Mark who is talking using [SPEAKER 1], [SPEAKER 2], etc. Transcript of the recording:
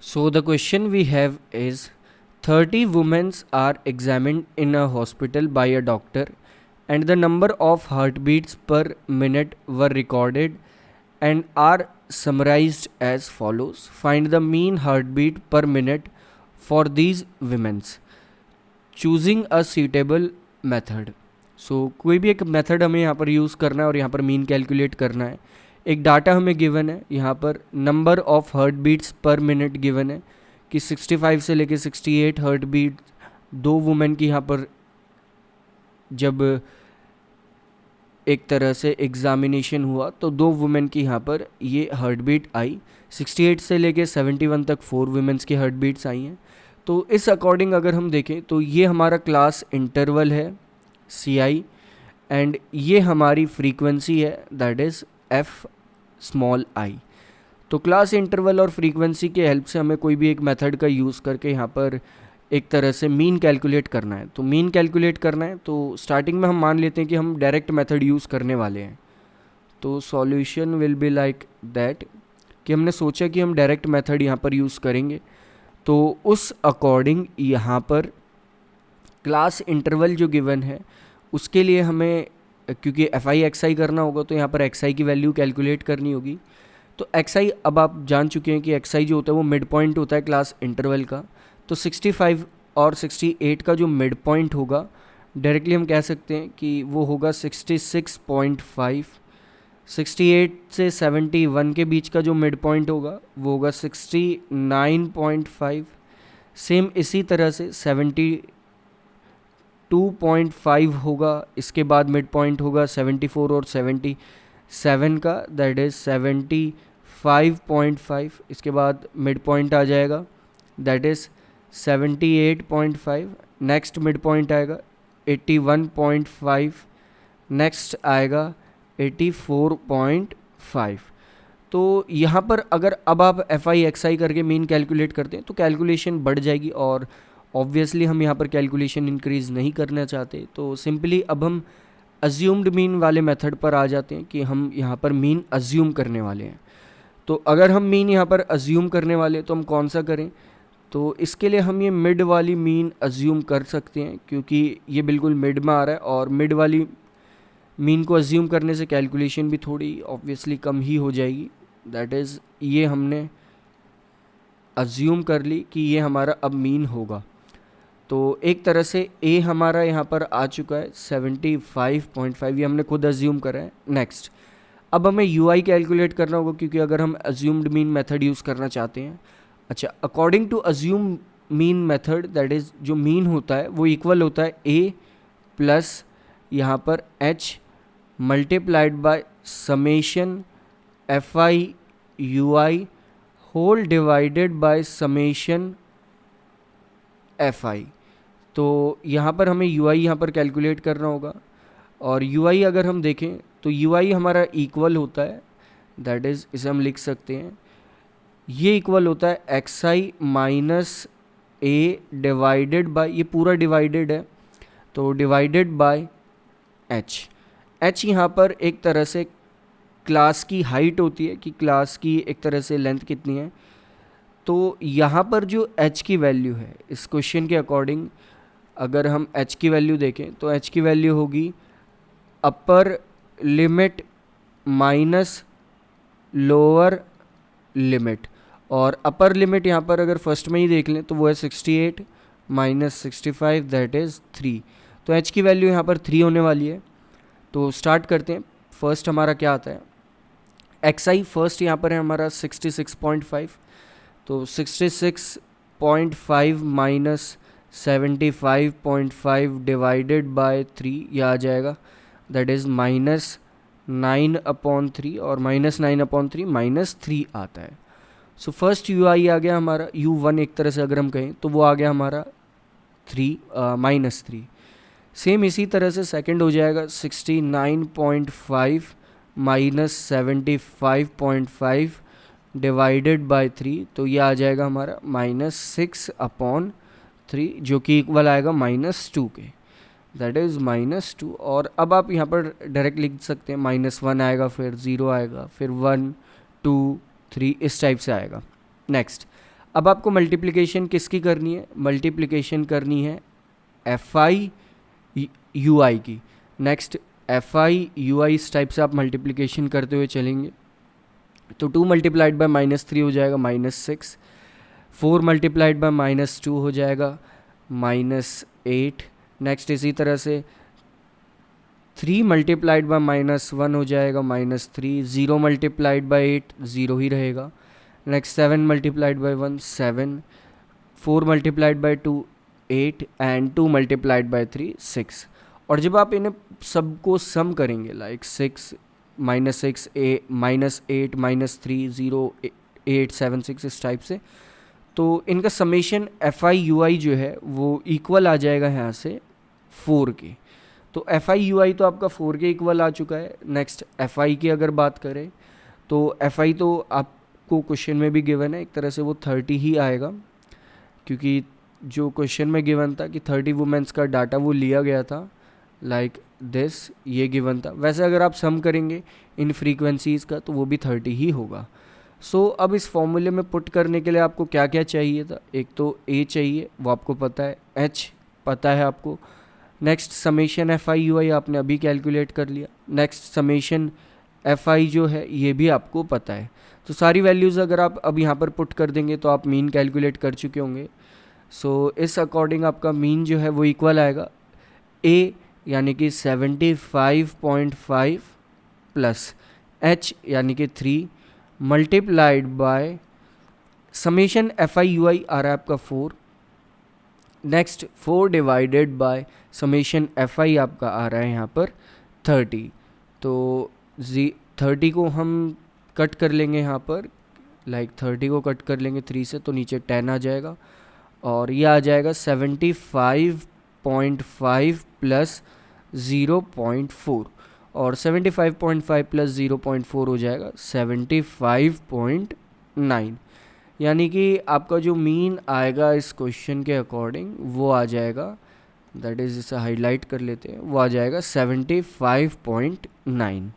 [SPEAKER 1] So the question we have is 30 women are examined in a hospital by a doctor and the number of heartbeats per minute were recorded and are summarized as follows. Find the mean heartbeat per minute for these women. Choosing a suitable method. So कोई भी एक method हमें यहाँ पर use करना है और यहाँ पर मीन कैलकुलेट करना है. एक डाटा हमें गिवन है, यहाँ पर number of heart beats per minute given है कि 65 से लेके 68 हार्ट बीट दो वुमेन की यहाँ पर जब एक तरह से एग्जामिनेशन हुआ तो दो वुमेन की यहाँ पर ये हार्ट बीट आई. 68 से लेके 71 तक 4 वुमेन्स की हार्ट बीट्स आई हैं. तो इस अकॉर्डिंग अगर हम देखें तो ये हमारा क्लास इंटरवल है सी आई एंड ये हमारी फ्रीक्वेंसी है that is F small I. तो क्लास इंटरवल और फ्रीक्वेंसी के हेल्प से हमें कोई भी एक मेथड का यूज़ करके यहाँ पर एक तरह से मीन कैलकुलेट करना है. तो मीन कैलकुलेट करना है तो स्टार्टिंग में हम मान लेते हैं कि हम डायरेक्ट मेथड यूज़ करने वाले हैं. तो solution will be like that कि हमने सोचा कि हम डायरेक्ट मेथड यहाँ पर यूज़ करेंगे. तो उस अकॉर्डिंग यहाँ पर क्लास इंटरवल जो गिवन है उसके लिए हमें क्योंकि एफ आई एक्स आई करना होगा तो यहाँ पर एक्स आई की वैल्यू कैलकुलेट करनी होगी. तो एक्स आई अब आप जान चुके हैं कि एक्स आई जो होता है वो मिड पॉइंट होता है क्लास इंटरवल का. तो 65 और 68 का जो मिड पॉइंट होगा डायरेक्टली हम कह सकते हैं कि वो होगा 66.5. 68 से 71 के बीच का जो मिड पॉइंट होगा वो होगा 69.5. सेम इसी तरह से 72.5 होगा. इसके बाद मिड पॉइंट होगा 74 और 77 का दैट इज़ 75.5. इसके बाद मिड पॉइंट आ जाएगा that is 78.5. Next mid point आएगा 81.5. नेक्स्ट आएगा 84.5. तो यहाँ पर अगर अब आप एफ आई एक्स आई करके मीन कैलकुलेट करते हैं तो कैलकुलेशन बढ़ जाएगी और ऑब्वियसली हम यहाँ पर कैलकुलेशन इंक्रीज़ नहीं करना चाहते. तो सिंपली अब हम अज्यूम्ड मीन वाले मेथड पर आ जाते हैं कि हम यहाँ पर मीन अज्यूम करने वाले हैं. तो अगर हम मीन यहाँ पर अज्यूम करने वाले हैं तो हम कौन सा करें. तो इसके लिए हम ये मिड वाली मीन अज्यूम कर सकते हैं क्योंकि ये बिल्कुल मिड में आ रहा है और मिड वाली मीन को अज्यूम करने से कैलकुलेशन भी थोड़ी ऑब्वियसली कम ही हो जाएगी. दैट इज़ ये हमने अज्यूम कर ली कि ये हमारा अब मीन होगा. तो एक तरह से ए हमारा यहाँ पर आ चुका है 75.5. ये हमने खुद अज्यूम करा है. नेक्स्ट अब हमें यू आई कैलकुलेट करना होगा क्योंकि अगर हम अज्यूम्ड मीन मेथड यूज़ करना चाहते हैं. अच्छा, according to assume mean method that is जो मीन होता है वो इक्वल होता है ए प्लस यहाँ पर H multiplied by summation F I U I whole divided by summation F I. तो यहाँ पर हमें यू आई यहाँ पर कैलकुलेट करना होगा और यू आई अगर हम देखें तो यू आई हमारा इक्वल होता है दैट इज़ इसे हम लिख सकते हैं ये इक्वल होता है x I minus A divided by ये पूरा डिवाइडेड है तो डिवाइडेड बाय एच. एच यहाँ पर एक तरह से क्लास की हाइट होती है कि क्लास की एक तरह से लेंथ कितनी है. तो यहाँ पर जो एच की वैल्यू है इस क्वेश्चन के अकॉर्डिंग अगर हम एच की वैल्यू देखें तो एच की वैल्यू होगी upper limit minus lower limit. और अपर लिमिट यहाँ पर अगर फर्स्ट में ही देख लें तो वो है 68 माइनस 65 दैट इज़ 3. तो एच की वैल्यू यहाँ पर 3 होने वाली है. तो स्टार्ट करते हैं. फर्स्ट हमारा क्या आता है एक्स आई फर्स्ट यहाँ पर है हमारा 66.5. तो 66.5 माइनस 75.5 डिवाइडेड बाय 3 ये आ जाएगा दैट इज़ -9/3 और -9/3 -3 आता है. सो फर्स्ट यू आई आ गया हमारा u1 एक तरह से अगर हम कहें तो वो आ गया हमारा -3. सेम इसी तरह से सेकंड हो जाएगा 69.5 माइनस 75.5 डिवाइडेड बाय 3 तो ये आ जाएगा हमारा -6/3 जो कि इक्वल आएगा -2 के दैट इज़ -2. और अब आप यहाँ पर डायरेक्ट लिख सकते हैं -1 आएगा फिर 0 आएगा फिर 1 2 3 इस टाइप से आएगा. नेक्स्ट अब आपको मल्टीप्लिकेशन किसकी करनी है, मल्टीप्लिकेशन करनी है एफ आई यू आई की। नेक्स्ट एफ आई यू आई इस टाइप से आप मल्टीप्लिकेशन करते हुए चलेंगे तो 2 मल्टीप्लाइड बाय -3 हो जाएगा -6, 4 मल्टीप्लाइड बाय -2 हो जाएगा -8। नेक्स्ट इसी तरह से 3 मल्टीप्लाइड बाय -1 हो जाएगा -3, 0 मल्टीप्लाइड बाय 8 0 ही रहेगा। Next 7 multiplied by 1 7, 4 multiplied by 2 8 and 2 multiplied by 3 6। और जब आप इन्हें सबको सम करेंगे लाइक 6 -6 -8 -3 0 8 7 6 इस टाइप से, तो इनका समेशन एफ आई यू आई जो है वो इक्वल आ जाएगा यहाँ से 4 के। तो एफ आई यू आई तो आपका 4 के इक्वल आ चुका है। नेक्स्ट एफ आई की अगर बात करें तो एफ आई तो आपको क्वेश्चन में भी गिवन है, एक तरह से वो 30 ही आएगा, क्योंकि जो क्वेश्चन में गिवन था कि 30 वुमेन्स का डाटा वो लिया गया था लाइक दिस, ये गिवन था। वैसे अगर आप सम करेंगे इन फ्रीक्वेंसीज़ का तो वो भी 30 ही होगा। सो अब इस फॉर्मूले में पुट करने के लिए आपको क्या क्या चाहिए था, एक तो ए चाहिए, वो आपको पता है, एच पता है आपको। Next summation F I U I आपने अभी कैलकुलेट कर लिया। नेक्स्ट समेशन एफ आई जो है ये भी आपको पता है। तो सारी वैल्यूज़ अगर आप अब यहाँ पर पुट कर देंगे तो आप मीन कैलकुलेट कर चुके होंगे। सो इस अकॉर्डिंग आपका मीन जो है वो इक्वल आएगा ए यानी कि 75.5 प्लस एच यानी कि 3 multiplied by summation F I U I आ रहा है आपका 4। Next 4 divided by summation F I आपका आ रहा है यहाँ पर 30। तो 30 को हम कट कर लेंगे यहाँ पर, लाइक 30 को कट कर लेंगे 3 से तो नीचे 10 आ जाएगा और ये आ जाएगा 75.5 प्लस 0.4 और 75.5 प्लस 0.4 हो जाएगा 75.9। यानी कि आपका जो मीन आएगा इस क्वेश्चन के अकॉर्डिंग वो आ जाएगा, दैट इज़ इसे हाईलाइट कर लेते हैं, वो आ जाएगा 75.9।